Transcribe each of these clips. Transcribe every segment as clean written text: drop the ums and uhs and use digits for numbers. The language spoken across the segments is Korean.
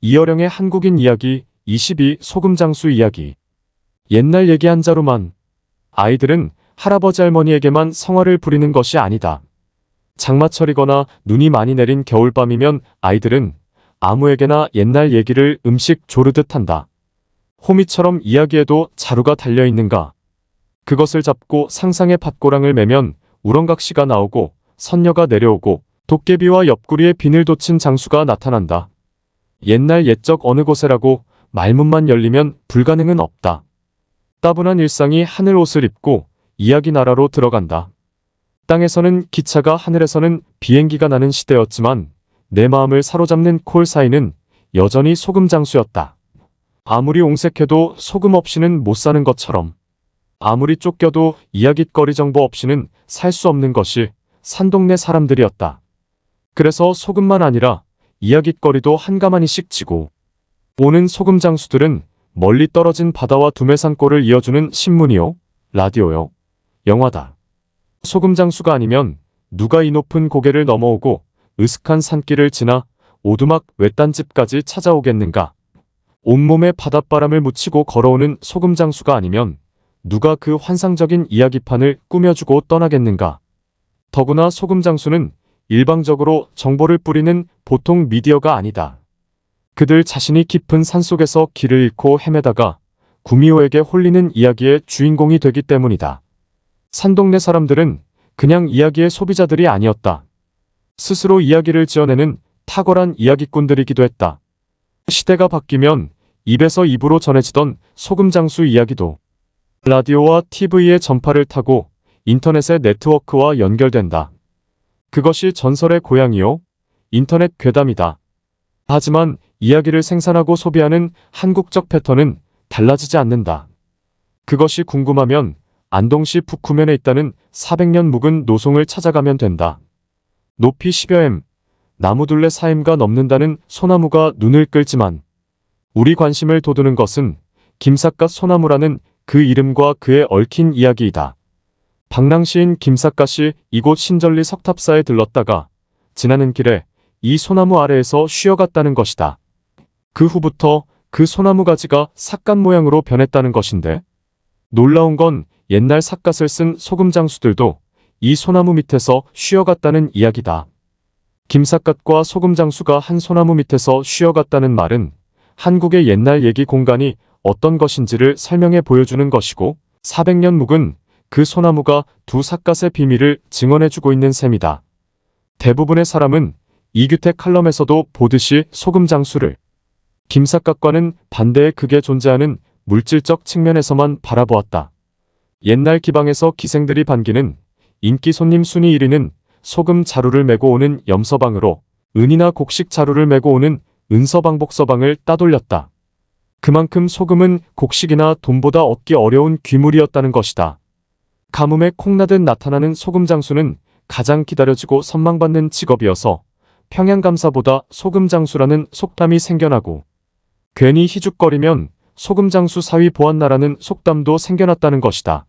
이어령의 한국인 이야기 22 소금장수 이야기. 옛날 얘기 한 자루만. 아이들은 할아버지 할머니에게만 성화를 부리는 것이 아니다. 장마철이거나 눈이 많이 내린 겨울밤이면 아이들은 아무에게나 옛날 얘기를 음식 조르듯 한다. 호미처럼 이야기에도 자루가 달려있는가. 그것을 잡고 상상의 밭고랑을 매면 우렁각시가 나오고 선녀가 내려오고 도깨비와 옆구리에 비늘 돋친 장수가 나타난다. 옛날 옛적 어느 곳에라고 말문만 열리면 불가능은 없다. 따분한 일상이 하늘 옷을 입고 이야기 나라로 들어간다. 땅에서는 기차가 하늘에서는 비행기가 나는 시대였지만 내 마음을 사로잡는 콜사인은 여전히 소금장수였다. 아무리 옹색해도 소금 없이는 못 사는 것처럼, 아무리 쫓겨도 이야깃거리 정보 없이는 살 수 없는 것이 산동네 사람들이었다. 그래서 소금만 아니라 이야깃거리도 한가마니씩 지고 오는 소금장수들은 멀리 떨어진 바다와 두메산골을 이어주는 신문이요, 라디오요, 영화다. 소금장수가 아니면 누가 이 높은 고개를 넘어오고 으슥한 산길을 지나 오두막 외딴집까지 찾아오겠는가. 온몸에 바닷바람을 묻히고 걸어오는 소금장수가 아니면 누가 그 환상적인 이야기판을 꾸며주고 떠나겠는가. 더구나 소금장수는 일방적으로 정보를 뿌리는 보통 미디어가 아니다. 그들 자신이 깊은 산속에서 길을 잃고 헤매다가 구미호에게 홀리는 이야기의 주인공이 되기 때문이다. 산동네 사람들은 그냥 이야기의 소비자들이 아니었다. 스스로 이야기를 지어내는 탁월한 이야기꾼들이기도 했다. 시대가 바뀌면 입에서 입으로 전해지던 소금장수 이야기도 라디오와 TV의 전파를 타고 인터넷의 네트워크와 연결된다. 그것이 전설의 고향이요, 인터넷 괴담이다. 하지만 이야기를 생산하고 소비하는 한국적 패턴은 달라지지 않는다. 그것이 궁금하면 안동시 북후면에 있다는 400년 묵은 노송을 찾아가면 된다. 높이 10여 m, 나무둘레 4m가 넘는다는 소나무가 눈을 끌지만 우리 관심을 돋우는 것은 김삿갓 소나무라는 그 이름과 그에 얽힌 이야기이다. 방랑시인 김삿갓이 이곳 신절리 석탑사에 들렀다가 지나는 길에 이 소나무 아래에서 쉬어갔다는 것이다. 그 후부터 그 소나무 가지가 삿갓 모양으로 변했다는 것인데, 놀라운 건 옛날 삿갓을 쓴 소금장수들도 이 소나무 밑에서 쉬어갔다는 이야기다. 김삿갓과 소금장수가 한 소나무 밑에서 쉬어갔다는 말은 한국의 옛날 얘기 공간이 어떤 것인지를 설명해 보여주는 것이고, 400년 묵은 그 소나무가 두 삿갓의 비밀을 증언해주고 있는 셈이다. 대부분의 사람은 이규택 칼럼에서도 보듯이 소금장수를 김삿갓과는 반대의 극에 존재하는 물질적 측면에서만 바라보았다. 옛날 기방에서 기생들이 반기는 인기 손님 순위 1위는 소금 자루를 메고 오는 염서방으로 은이나 곡식 자루를 메고 오는 은서방복서방을 따돌렸다. 그만큼 소금은 곡식이나 돈보다 얻기 어려운 귀물이었다는 것이다. 가뭄에 콩나듯 나타나는 소금장수는 가장 기다려지고 선망받는 직업이어서 평양감사보다 소금장수라는 속담이 생겨나고, 괜히 희죽거리면 소금장수 사위 보았나라는 속담도 생겨났다는 것이다.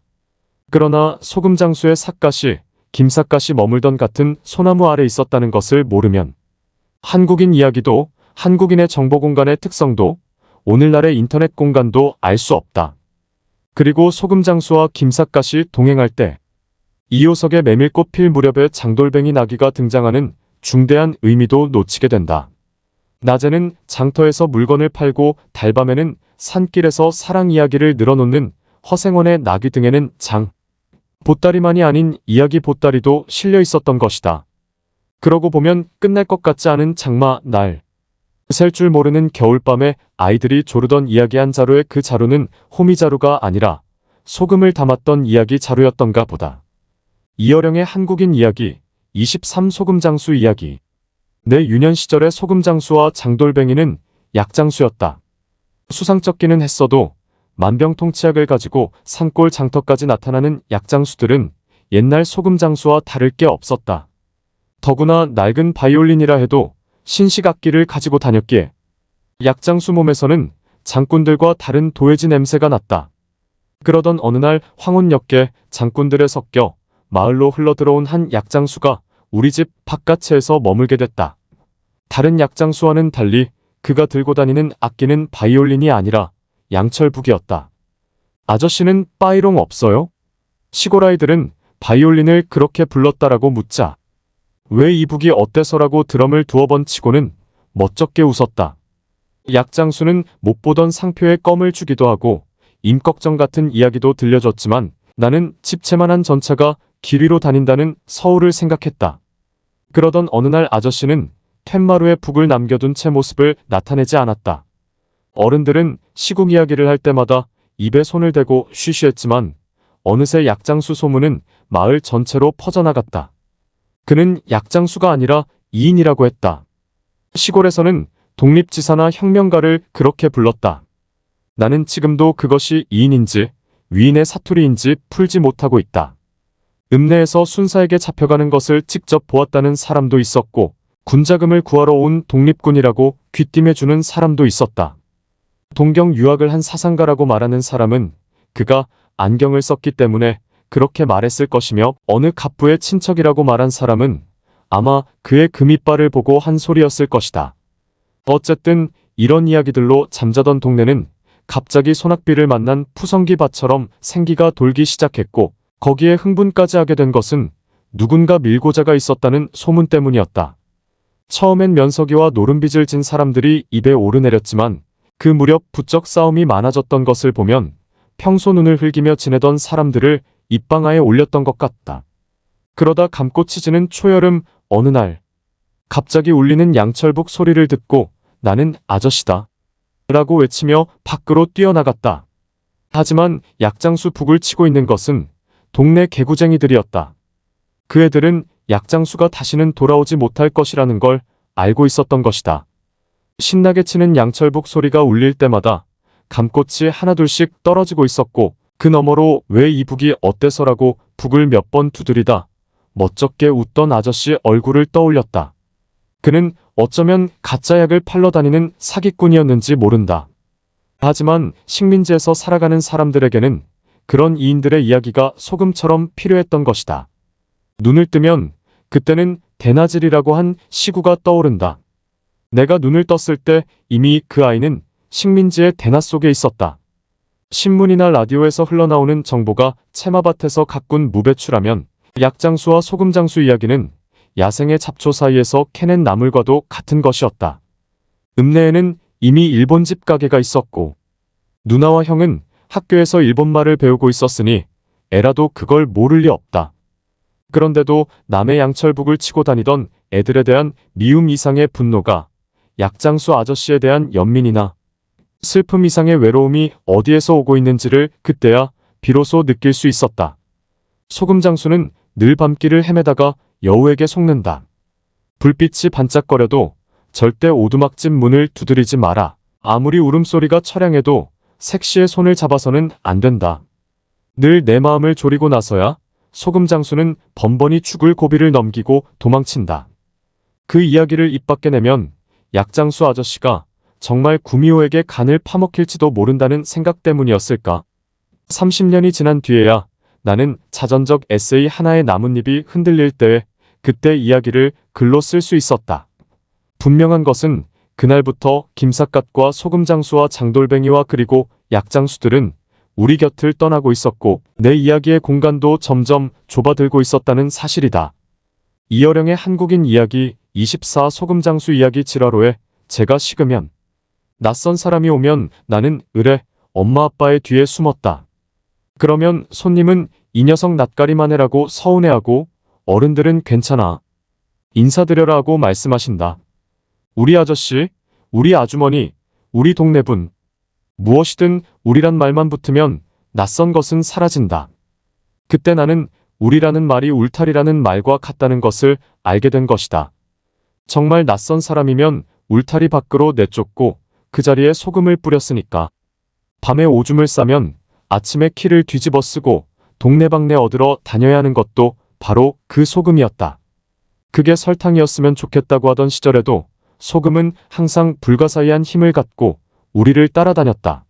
그러나 소금장수의 삿갓이 김삿갓이 머물던 같은 소나무 아래 있었다는 것을 모르면 한국인 이야기도, 한국인의 정보공간의 특성도, 오늘날의 인터넷 공간도 알 수 없다. 그리고 소금장수와 김삿갓이 동행할 때 이호석의 메밀꽃 필 무렵에 장돌뱅이 나귀가 등장하는 중대한 의미도 놓치게 된다. 낮에는 장터에서 물건을 팔고 달밤에는 산길에서 사랑 이야기를 늘어놓는 허생원의 나귀 등에는 보따리만이 아닌 이야기 보따리도 실려 있었던 것이다. 그러고 보면 끝날 것 같지 않은 장마 날, 셀 줄 모르는 겨울밤에 아이들이 조르던 이야기 한 자루의 그 자루는 호미자루가 아니라 소금을 담았던 이야기 자루였던가 보다. 이어령의 한국인 이야기 23 소금장수 이야기. 내 유년 시절의 소금장수와 장돌뱅이는 약장수였다. 수상쩍기는 했어도 만병통치약을 가지고 산골 장터까지 나타나는 약장수들은 옛날 소금장수와 다를 게 없었다. 더구나 낡은 바이올린이라 해도 신식악기를 가지고 다녔기에 약장수 몸에서는 장꾼들과 다른 도해지 냄새가 났다. 그러던 어느 날 황혼역계 장꾼들에 섞여 마을로 흘러들어온 한 약장수가 우리 집 바깥채에서 머물게 됐다. 다른 약장수와는 달리 그가 들고 다니는 악기는 바이올린이 아니라 양철북이었다. 아저씨는 빠이롱 없어요? 시골 아이들은 바이올린을 그렇게 불렀다라고 묻자 왜 이 북이 어때서라고 드럼을 두어 번 치고는 멋쩍게 웃었다. 약장수는 못 보던 상표에 껌을 주기도 하고 임꺽정 같은 이야기도 들려줬지만 나는 집채만한 전차가 길 위로 다닌다는 서울을 생각했다. 그러던 어느 날 아저씨는 툇마루에 북을 남겨둔 채 모습을 나타내지 않았다. 어른들은 시궁 이야기를 할 때마다 입에 손을 대고 쉬쉬했지만 어느새 약장수 소문은 마을 전체로 퍼져나갔다. 그는 약장수가 아니라 이인이라고 했다. 시골에서는 독립지사나 혁명가를 그렇게 불렀다. 나는 지금도 그것이 이인인지 위인의 사투리인지 풀지 못하고 있다. 읍내에서 순사에게 잡혀가는 것을 직접 보았다는 사람도 있었고 군자금을 구하러 온 독립군이라고 귀띔해주는 사람도 있었다. 동경 유학을 한 사상가라고 말하는 사람은 그가 안경을 썼기 때문에 그렇게 말했을 것이며 어느 갑부의 친척이라고 말한 사람은 아마 그의 금이빨을 보고 한 소리였을 것이다. 어쨌든 이런 이야기들로 잠자던 동네는 갑자기 소낙비를 만난 푸성기밭처럼 생기가 돌기 시작했고 거기에 흥분까지 하게 된 것은 누군가 밀고자가 있었다는 소문 때문이었다. 처음엔 면석이와 노름빚을 진 사람들이 입에 오르내렸지만 그 무렵 부쩍 싸움이 많아졌던 것을 보면 평소 눈을 흘기며 지내던 사람들을 입방아에 올렸던 것 같다. 그러다 감고 치지는 초여름 어느 날 갑자기 울리는 양철북 소리를 듣고 나는 아저씨다 라고 외치며 밖으로 뛰어나갔다. 하지만 약장수 북을 치고 있는 것은 동네 개구쟁이들이었다. 그 애들은 약장수가 다시는 돌아오지 못할 것이라는 걸 알고 있었던 것이다. 신나게 치는 양철북 소리가 울릴 때마다 감꽃이 하나둘씩 떨어지고 있었고 그 너머로 왜 이 북이 어때서라고 북을 몇 번 두드리다 멋쩍게 웃던 아저씨 얼굴을 떠올렸다. 그는 어쩌면 가짜 약을 팔러 다니는 사기꾼이었는지 모른다. 하지만 식민지에서 살아가는 사람들에게는 그런 이인들의 이야기가 소금처럼 필요했던 것이다. 눈을 뜨면 그때는 대나질이라고 한 시구가 떠오른다. 내가 눈을 떴을 때 이미 그 아이는 식민지의 대낮 속에 있었다. 신문이나 라디오에서 흘러나오는 정보가 채마밭에서 가꾼 무배추라면 약장수와 소금장수 이야기는 야생의 잡초 사이에서 캐낸 나물과도 같은 것이었다. 읍내에는 이미 일본집 가게가 있었고 누나와 형은 학교에서 일본말을 배우고 있었으니 애라도 그걸 모를 리 없다. 그런데도 남의 양철북을 치고 다니던 애들에 대한 미움 이상의 분노가 약장수 아저씨에 대한 연민이나 슬픔 이상의 외로움이 어디에서 오고 있는지를 그때야 비로소 느낄 수 있었다. 소금장수는 늘 밤길을 헤매다가 여우에게 속는다. 불빛이 반짝거려도 절대 오두막집 문을 두드리지 마라. 아무리 울음소리가 처량해도 색시의 손을 잡아서는 안 된다. 늘 내 마음을 졸이고 나서야 소금장수는 번번이 죽을 고비를 넘기고 도망친다. 그 이야기를 입 밖에 내면 약장수 아저씨가 정말 구미호에게 간을 파먹힐지도 모른다는 생각 때문이었을까? 30년이 지난 뒤에야 나는 자전적 에세이 하나의 나뭇잎이 흔들릴 때에 그때 이야기를 글로 쓸 수 있었다. 분명한 것은 그날부터 김삿갓과 소금장수와 장돌뱅이와 그리고 약장수들은 우리 곁을 떠나고 있었고 내 이야기의 공간도 점점 좁아들고 있었다는 사실이다. 이어령의 한국인 이야기 24 소금장수 이야기 지라로에 제가 식으면 낯선 사람이 오면 나는 으레 엄마 아빠의 뒤에 숨었다. 그러면 손님은 이 녀석 낯가리만 해라고 서운해하고 어른들은 괜찮아 인사드려라 하고 말씀하신다. 우리 아저씨, 우리 아주머니, 우리 동네분 무엇이든 우리란 말만 붙으면 낯선 것은 사라진다. 그때 나는 우리라는 말이 울타리라는 말과 같다는 것을 알게 된 것이다. 정말 낯선 사람이면 울타리 밖으로 내쫓고 그 자리에 소금을 뿌렸으니까. 밤에 오줌을 싸면 아침에 키를 뒤집어 쓰고 동네방네 얻으러 다녀야 하는 것도 바로 그 소금이었다. 그게 설탕이었으면 좋겠다고 하던 시절에도 소금은 항상 불가사의한 힘을 갖고 우리를 따라다녔다.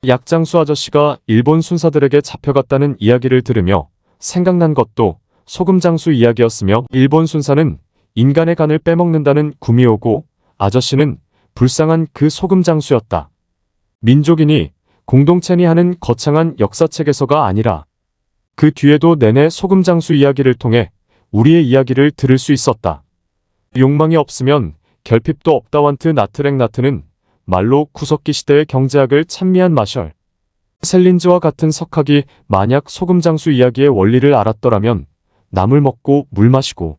약장수 아저씨가 일본 순사들에게 잡혀갔다는 이야기를 들으며 생각난 것도 소금장수 이야기였으며 일본 순사는 인간의 간을 빼먹는다는 구미호고 아저씨는 불쌍한 그 소금 장수였다. 민족이니 공동체니 하는 거창한 역사책에서가 아니라 그 뒤에도 내내 소금 장수 이야기를 통해 우리의 이야기를 들을 수 있었다. 욕망이 없으면 결핍도 없다완트 나트랭나트는 말로 구석기 시대의 경제학을 찬미한 마셜 셀린즈와 같은 석학이 만약 소금 장수 이야기의 원리를 알았더라면 나물 먹고 물 마시고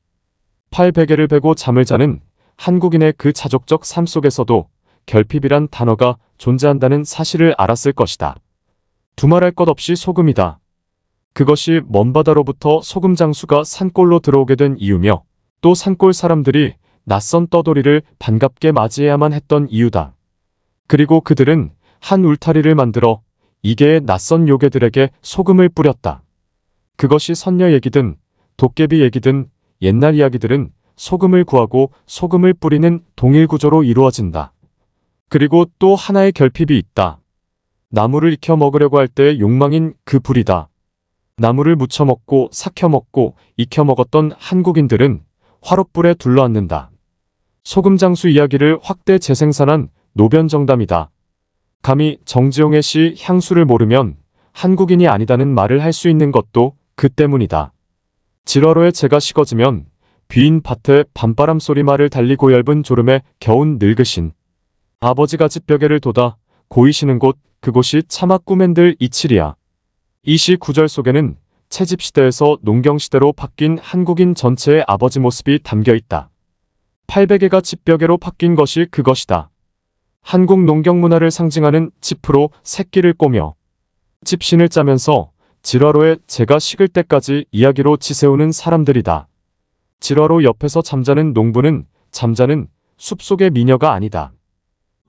팔베개를 베고 잠을 자는 한국인의 그 자족적 삶 속에서도 결핍이란 단어가 존재한다는 사실을 알았을 것이다. 두말할 것 없이 소금이다. 그것이 먼 바다로부터 소금 장수가 산골로 들어오게 된 이유며 또 산골 사람들이 낯선 떠돌이를 반갑게 맞이해야만 했던 이유다. 그리고 그들은 한 울타리를 만들어 이계의 낯선 요괴들에게 소금을 뿌렸다. 그것이 선녀 얘기든 도깨비 얘기든 옛날 이야기들은 소금을 구하고 소금을 뿌리는 동일 구조로 이루어진다. 그리고 또 하나의 결핍이 있다. 나무를 익혀 먹으려고 할 때의 욕망인 그 불이다. 나무를 무쳐 먹고 삭혀 먹고 익혀 먹었던 한국인들은 화롯불에 둘러앉는다. 소금 장수 이야기를 확대 재생산한 노변정담이다. 감히 정지용의 시 향수를 모르면 한국인이 아니다는 말을 할 수 있는 것도 그 때문이다. 지러로에 재가 식어지면 비인 밭에 밤바람 소리 말을 달리고 얇은 졸음에 겨운 늙으신 아버지가 집벽에를 돋아 고이시는 곳 그곳이 차마 꿈엔들 이칠이야. 이 시 구절 속에는 채집시대에서 농경시대로 바뀐 한국인 전체의 아버지 모습이 담겨 있다. 800개가 집벽에로 바뀐 것이 그것이다. 한국 농경 문화를 상징하는 짚으로 새끼를 꼬며 집신을 짜면서 지라로에 재가 식을 때까지 이야기로 지새우는 사람들이다. 지라로 옆에서 잠자는 농부는 잠자는 숲속의 미녀가 아니다.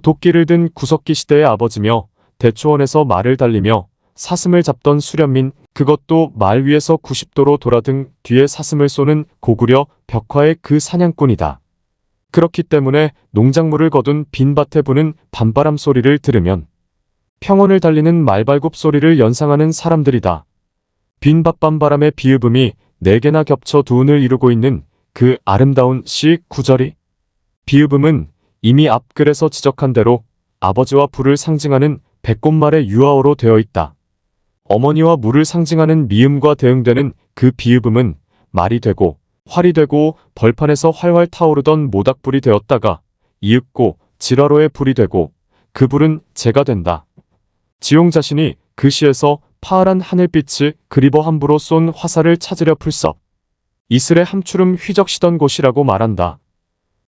도끼를 든 구석기 시대의 아버지며 대초원에서 말을 달리며 사슴을 잡던 수련민, 그것도 말 위에서 90도로 돌아등 뒤에 사슴을 쏘는 고구려 벽화의 그 사냥꾼이다. 그렇기 때문에 농작물을 거둔 빈밭에 부는 밤바람 소리를 들으면 평원을 달리는 말발굽 소리를 연상하는 사람들이다. 빈밭 밤바람의 비읍음이 4개나 겹쳐 두운을 이루고 있는 그 아름다운 시 구절이 비읍음은 이미 앞글에서 지적한 대로 아버지와 불을 상징하는 백꽃말의 유아어로 되어 있다. 어머니와 물을 상징하는 미음과 대응되는 그 비읍음은 말이 되고 활이 되고 벌판에서 활활 타오르던 모닥불이 되었다가 이윽고 지라로의 불이 되고 그 불은 재가 된다. 지용 자신이 그 시에서 파란 하늘빛을 그리버 함부로 쏜 화살을 찾으려 풀썩 이슬에 함추름 휘적시던 곳이라고 말한다.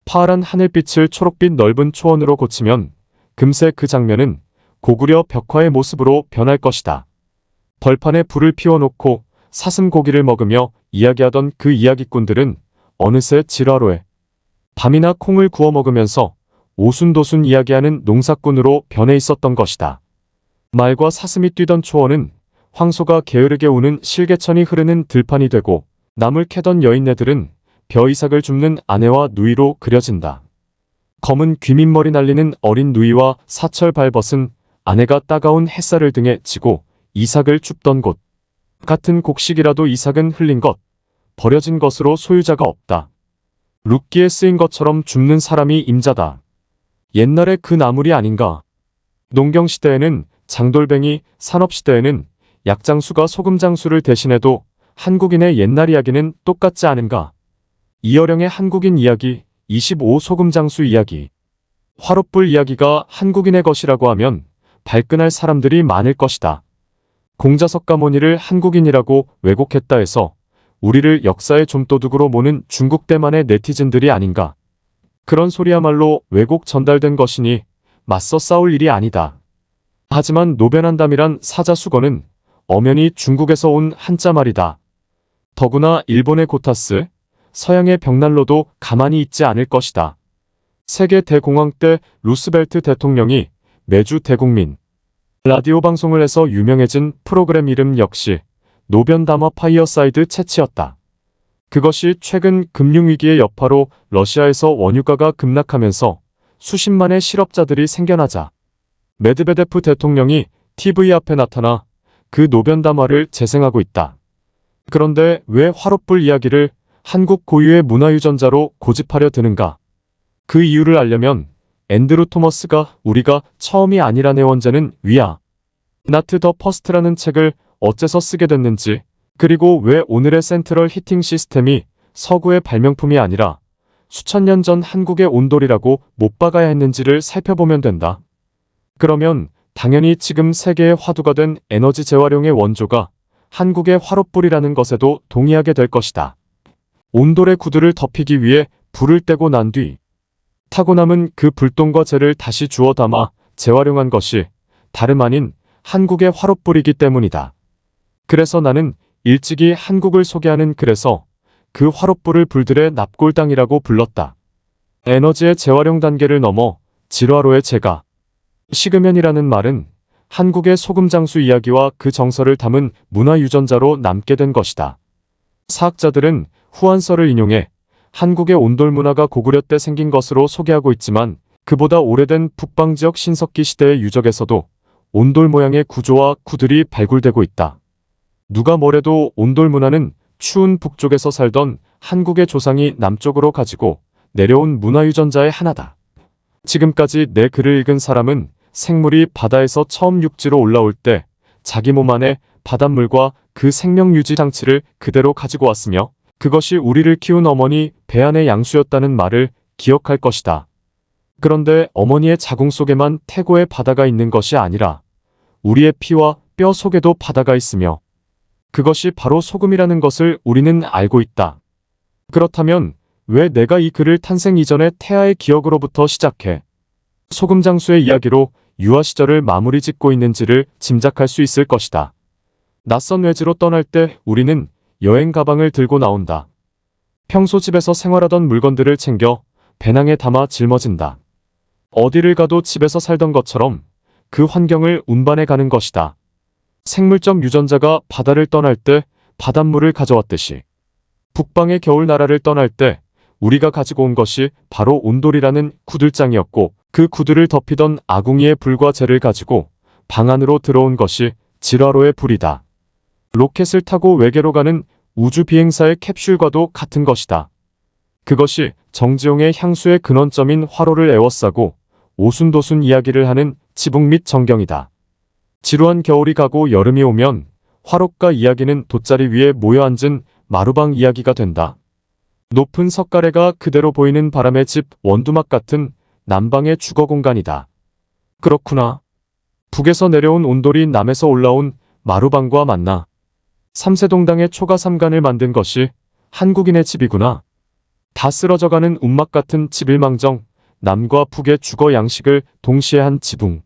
파란 하늘빛을 초록빛 넓은 초원으로 고치면 금세 그 장면은 고구려 벽화의 모습으로 변할 것이다. 벌판에 불을 피워놓고 사슴 고기를 먹으며 이야기하던 그 이야기꾼들은 어느새 지라로에 밤이나 콩을 구워 먹으면서 오순도순 이야기하는 농사꾼으로 변해 있었던 것이다. 말과 사슴이 뛰던 초원은 황소가 게으르게 우는 실개천이 흐르는 들판이 되고 나물 캐던 여인네들은 벼이삭을 줍는 아내와 누이로 그려진다. 검은 귀민머리 날리는 어린 누이와 사철 발벗은 아내가 따가운 햇살을 등에 지고 이삭을 줍던 곳. 같은 곡식이라도 이삭은 흘린 것, 버려진 것으로 소유자가 없다. 룻기에 쓰인 것처럼 줍는 사람이 임자다. 옛날의 그 나물이 아닌가. 농경시대에는 장돌뱅이, 산업시대에는 약장수가 소금장수를 대신해도 한국인의 옛날 이야기는 똑같지 않은가. 이어령의 한국인 이야기, 25 소금장수 이야기. 화롯불 이야기가 한국인의 것이라고 하면 발끈할 사람들이 많을 것이다. 공자석가모니를 한국인이라고 왜곡했다 해서 우리를 역사의 좀도둑으로 모는 중국 대만의 네티즌들이 아닌가. 그런 소리야말로 왜곡 전달된 것이니 맞서 싸울 일이 아니다. 하지만 노변한담이란 사자수거는 엄연히 중국에서 온 한자 말이다. 더구나 일본의 고타스, 서양의 벽난로도 가만히 있지 않을 것이다. 세계 대공황 때 루스벨트 대통령이 매주 대국민 라디오 방송을 해서 유명해진 프로그램 이름 역시 노변담화 파이어사이드 채치였다. 그것이 최근 금융위기의 여파로 러시아에서 원유가가 급락하면서 수십만의 실업자들이 생겨나자 메드베데프 대통령이 TV 앞에 나타나 그 노변담화를 재생하고 있다. 그런데 왜 화롯불 이야기를 한국 고유의 문화유전자로 고집하려 드는가? 그 이유를 알려면 앤드루 토머스가 우리가 처음이 아니라네 원제는 위아 나트 더 퍼스트라는 책을 어째서 쓰게 됐는지, 그리고 왜 오늘의 센트럴 히팅 시스템이 서구의 발명품이 아니라 수천 년 전 한국의 온돌이라고 못 박아야 했는지를 살펴보면 된다. 그러면 당연히 지금 세계의 화두가 된 에너지 재활용의 원조가 한국의 화롯불이라는 것에도 동의하게 될 것이다. 온돌의 구두를 덮이기 위해 불을 떼고 난 뒤 타고 남은 그 불똥과 재를 다시 주워 담아 재활용한 것이 다름 아닌 한국의 화롯불이기 때문이다. 그래서 나는 일찍이 한국을 소개하는 글에서 그 화롯불을 불들의 납골당이라고 불렀다. 에너지의 재활용 단계를 넘어 질화로의 재가 식으면이라는 말은 한국의 소금장수 이야기와 그 정서를 담은 문화유전자로 남게 된 것이다. 사학자들은 후한서를 인용해 한국의 온돌 문화가 고구려 때 생긴 것으로 소개하고 있지만, 그보다 오래된 북방지역 신석기 시대의 유적에서도 온돌 모양의 구조와 구들이 발굴되고 있다. 누가 뭐래도 온돌 문화는 추운 북쪽에서 살던 한국의 조상이 남쪽으로 가지고 내려온 문화유전자의 하나다. 지금까지 내 글을 읽은 사람은 생물이 바다에서 처음 육지로 올라올 때 자기 몸 안에 바닷물과 그 생명유지 장치를 그대로 가지고 왔으며, 그것이 우리를 키운 어머니 배 안의 양수였다는 말을 기억할 것이다. 그런데 어머니의 자궁 속에만 태고의 바다가 있는 것이 아니라 우리의 피와 뼈 속에도 바다가 있으며, 그것이 바로 소금이라는 것을 우리는 알고 있다. 그렇다면 왜 내가 이 글을 탄생 이전의 태아의 기억으로부터 시작해 소금장수의 이야기로 유아 시절을 마무리 짓고 있는지를 짐작할 수 있을 것이다. 낯선 외지로 떠날 때 우리는 여행 가방을 들고 나온다. 평소 집에서 생활하던 물건들을 챙겨 배낭에 담아 짊어진다. 어디를 가도 집에서 살던 것처럼 그 환경을 운반해 가는 것이다. 생물적 유전자가 바다를 떠날 때 바닷물을 가져왔듯이 북방의 겨울 나라를 떠날 때 우리가 가지고 온 것이 바로 온돌이라는 구들장이었고, 그 구들을 덮이던 아궁이의 불과 재를 가지고 방 안으로 들어온 것이 질화로의 불이다. 로켓을 타고 외계로 가는 우주 비행사의 캡슐과도 같은 것이다. 그것이 정지용의 향수의 근원점인 화로를 에워싸고 오순도순 이야기를 하는 지붕 및 전경이다. 지루한 겨울이 가고 여름이 오면 화롯과 이야기는 돗자리 위에 모여 앉은 마루방 이야기가 된다. 높은 석가래가 그대로 보이는 바람의 집 원두막 같은 남방의 주거 공간이다. 그렇구나. 북에서 내려온 온돌이 남에서 올라온 마루방과 만나 삼세동당의 초가 삼간을 만든 것이 한국인의 집이구나. 다 쓰러져가는 운막 같은 집일망정, 남과 북의 주거 양식을 동시에 한 지붕.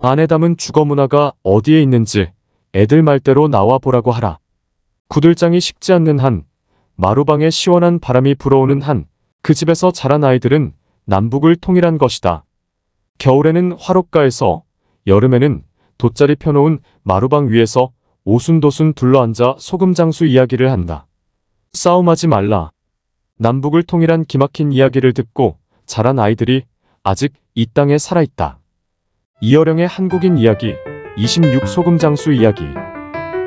안에 담은 주거 문화가 어디에 있는지 애들 말대로 나와 보라고 하라. 구들장이 식지 않는 한, 마루방에 시원한 바람이 불어오는 한, 그 집에서 자란 아이들은 남북을 통일한 것이다. 겨울에는 화롯가에서, 여름에는 돗자리 펴놓은 마루방 위에서 오순도순 둘러앉아 소금장수 이야기를 한다. 싸움하지 말라. 남북을 통일한 기막힌 이야기를 듣고 자란 아이들이 아직 이 땅에 살아있다. 이어령의 한국인 이야기, 26 소금장수 이야기.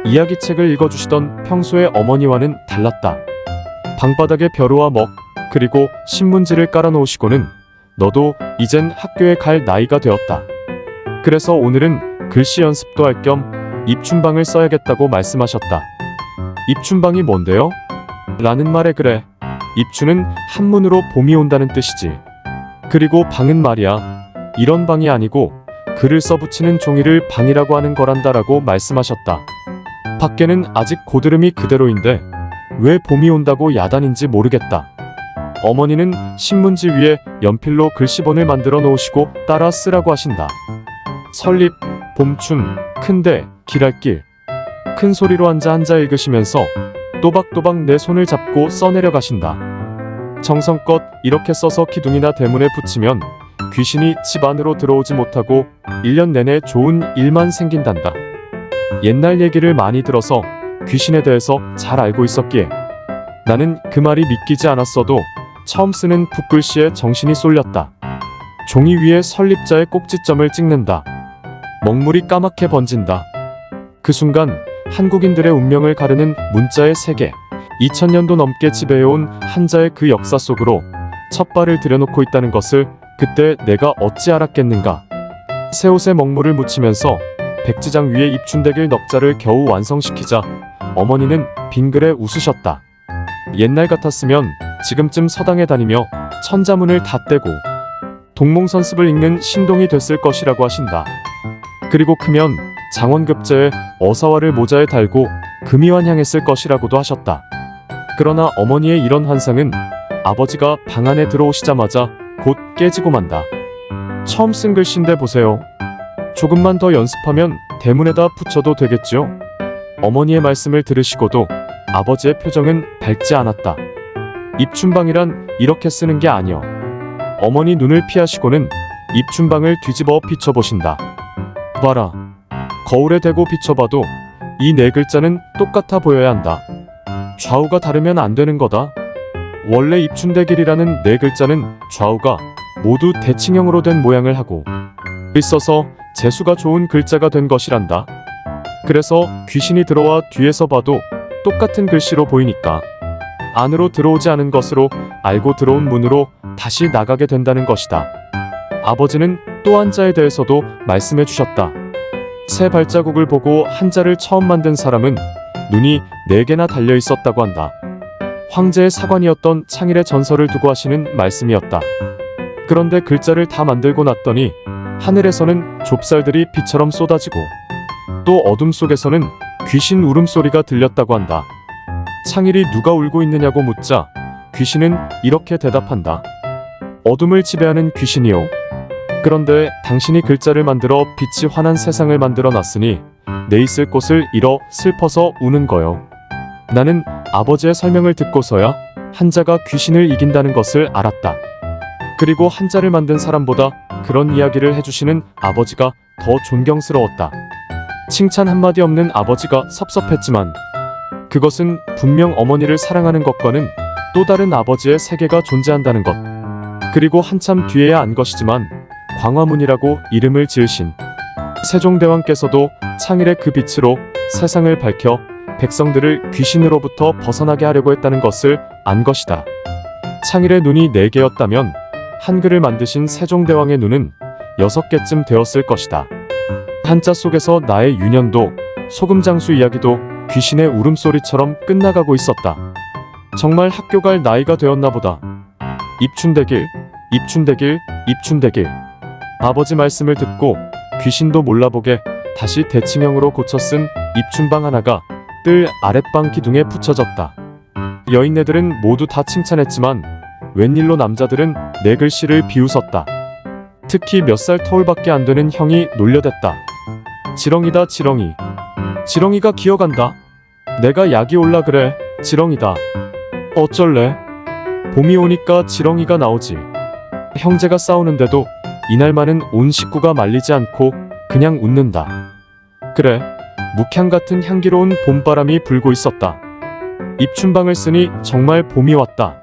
이야기책을 읽어주시던 평소의 어머니와는 달랐다. 방바닥에 벼루와 먹, 그리고 신문지를 깔아놓으시고는 너도 이젠 학교에 갈 나이가 되었다. 그래서 오늘은 글씨 연습도 할 겸 입춘방을 써야겠다고 말씀하셨다. 입춘방이 뭔데요? 라는 말에 그래. 입춘은 한문으로 봄이 온다는 뜻이지. 그리고 방은 말이야. 이런 방이 아니고 글을 써붙이는 종이를 방이라고 하는 거란다라고 말씀하셨다. 밖에는 아직 고드름이 그대로인데 왜 봄이 온다고 야단인지 모르겠다. 어머니는 신문지 위에 연필로 글씨본을 만들어 놓으시고 따라 쓰라고 하신다. 설립, 봄춘, 큰데, 길알길. 큰 소리로 앉아 읽으시면서 또박또박 내 손을 잡고 써내려 가신다. 정성껏 이렇게 써서 기둥이나 대문에 붙이면 귀신이 집 안으로 들어오지 못하고 1년 내내 좋은 일만 생긴단다. 옛날 얘기를 많이 들어서 귀신에 대해서 잘 알고 있었기에 나는 그 말이 믿기지 않았어도 처음 쓰는 붓글씨에 정신이 쏠렸다. 종이 위에 설립자의 꼭지점을 찍는다. 먹물이 까맣게 번진다. 그 순간 한국인들의 운명을 가르는 문자의 세계, 2000년도 넘게 지배해온 한자의 그 역사 속으로 첫 발을 들여놓고 있다는 것을 그때 내가 어찌 알았겠는가. 새 옷에 먹물을 묻히면서 백지장 위에 입춘대길 넉자를 겨우 완성시키자 어머니는 빙그레 웃으셨다. 옛날 같았으면 지금쯤 서당에 다니며 천자문을 다 떼고 동몽선습을 읽는 신동이 됐을 것이라고 하신다. 그리고 크면 장원급제에 어사화를 모자에 달고 금이환향했을 것이라고도 하셨다. 그러나 어머니의 이런 환상은 아버지가 방 안에 들어오시자마자 곧 깨지고 만다. 처음 쓴 글씨인데 보세요. 조금만 더 연습하면 대문에다 붙여도 되겠죠? 어머니의 말씀을 들으시고도 아버지의 표정은 밝지 않았다. 입춘방이란 이렇게 쓰는 게 아니여. 어머니 눈을 피하시고는 입춘방을 뒤집어 비춰보신다. 봐라. 거울에 대고 비춰봐도 이 네 글자는 똑같아 보여야 한다. 좌우가 다르면 안 되는 거다. 원래 입춘대길이라는 네 글자는 좌우가 모두 대칭형으로 된 모양을 하고 있어서 재수가 좋은 글자가 된 것이란다. 그래서 귀신이 들어와 뒤에서 봐도 똑같은 글씨로 보이니까 안으로 들어오지 않은 것으로 알고 들어온 문으로 다시 나가게 된다는 것이다. 아버지는 또 한자에 대해서도 말씀해 주셨다. 새 발자국을 보고 한자를 처음 만든 사람은 눈이 4개나 달려 있었다고 한다. 황제의 사관이었던 창일의 전설을 두고 하시는 말씀이었다. 그런데 글자를 다 만들고 났더니 하늘에서는 좁쌀들이 비처럼 쏟아지고 또 어둠 속에서는 귀신 울음소리가 들렸다고 한다. 창일이 누가 울고 있느냐고 묻자 귀신은 이렇게 대답한다. 어둠을 지배하는 귀신이요. 그런데 당신이 글자를 만들어 빛이 환한 세상을 만들어 놨으니 내 있을 곳을 잃어 슬퍼서 우는 거요. 나는 아버지의 설명을 듣고서야 한자가 귀신을 이긴다는 것을 알았다. 그리고 한자를 만든 사람보다 그런 이야기를 해주시는 아버지가 더 존경스러웠다. 칭찬 한마디 없는 아버지가 섭섭했지만 그것은 분명 어머니를 사랑하는 것과는 또 다른 아버지의 세계가 존재한다는 것. 그리고 한참 뒤에야 안 것이지만 광화문이라고 이름을 지으신 세종대왕께서도 창일의 그 빛으로 세상을 밝혀 백성들을 귀신으로부터 벗어나게 하려고 했다는 것을 안 것이다. 창일의 눈이 4개였다면 한글을 만드신 세종대왕의 눈은 6개쯤 되었을 것이다. 한자 속에서 나의 유년도 소금장수 이야기도 귀신의 울음소리처럼 끝나가고 있었다. 정말 학교 갈 나이가 되었나 보다. 입춘대길, 입춘대길, 입춘대길. 아버지 말씀을 듣고 귀신도 몰라보게 다시 대칭형으로 고쳐 쓴 입춘방 하나가 뜰 아랫방 기둥에 붙여졌다. 여인네들은 모두 다 칭찬했지만 웬일로 남자들은 내 글씨를 비웃었다. 특히 몇 살 터울밖에 안 되는 형이 놀려댔다. 지렁이다 지렁이. 지렁이가 기어간다. 내가 약이 올라 그래. 지렁이다. 어쩔래? 봄이 오니까 지렁이가 나오지. 형제가 싸우는데도 이날만은 온 식구가 말리지 않고 그냥 웃는다. 그래, 묵향 같은 향기로운 봄바람이 불고 있었다. 입춘방을 쓰니 정말 봄이 왔다.